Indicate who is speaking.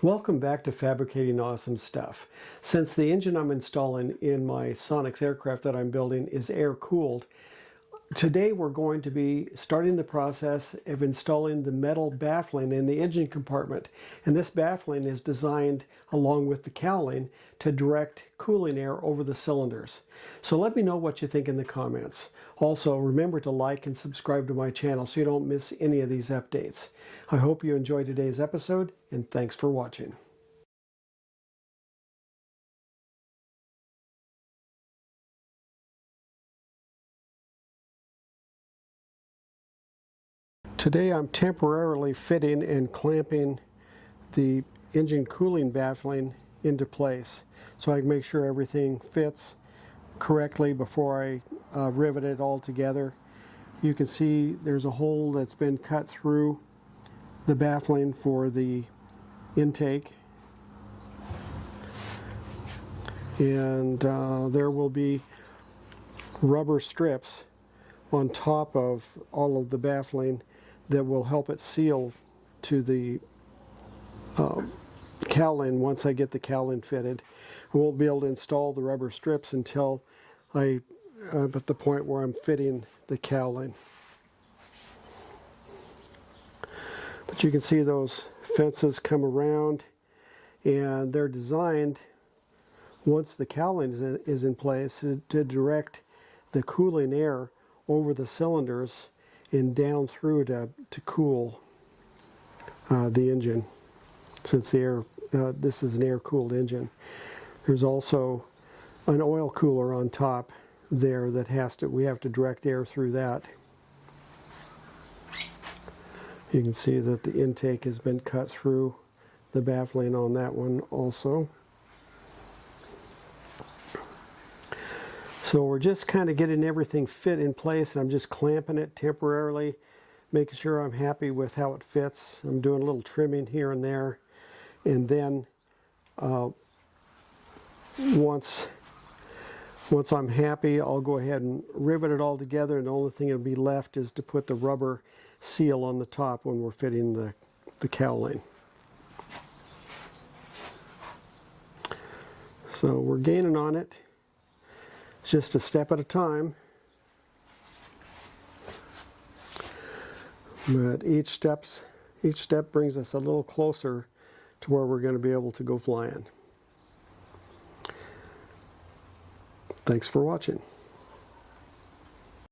Speaker 1: Welcome back to Fabricating Awesome Stuff. Since the engine I'm installing in my Sonex aircraft that I'm building is air-cooled, today we're going to be starting the process of installing the metal baffling in the engine compartment. And this baffling is designed, along with the cowling, to direct cooling air over the cylinders. So let me know what you think in the comments. Also, remember to like and subscribe to my channel so you don't miss any of these updates. I hope you enjoyed today's episode, and thanks for watching. Today I'm temporarily fitting and clamping the engine cooling baffling into place so I can make sure everything fits correctly before I rivet it all together. You can see there's a hole that's been cut through the baffling for the intake, and there will be rubber strips on top of all of the baffling that will help it seal to the cowling once I get the cowling fitted. I won't be able to install the rubber strips until I'm at the point where I'm fitting the cowling. But you can see those fences come around, and they're designed, once the cowling is in place, to direct the cooling air over the cylinders and down through to cool the engine, since this is an air-cooled engine. There's also an oil cooler on top there that we have to direct air through that. You can see that the intake has been cut through the baffling on that one also. So we're just kind of getting everything fit in place, and I'm just clamping it temporarily, making sure I'm happy with how it fits. I'm doing a little trimming here and there, and then once I'm happy, I'll go ahead and rivet it all together, and the only thing that'll be left is to put the rubber seal on the top when we're fitting the cowling. So we're gaining on it. It's just a step at a time. But each step brings us a little closer to where we're going to be able to go flying. Thanks for watching.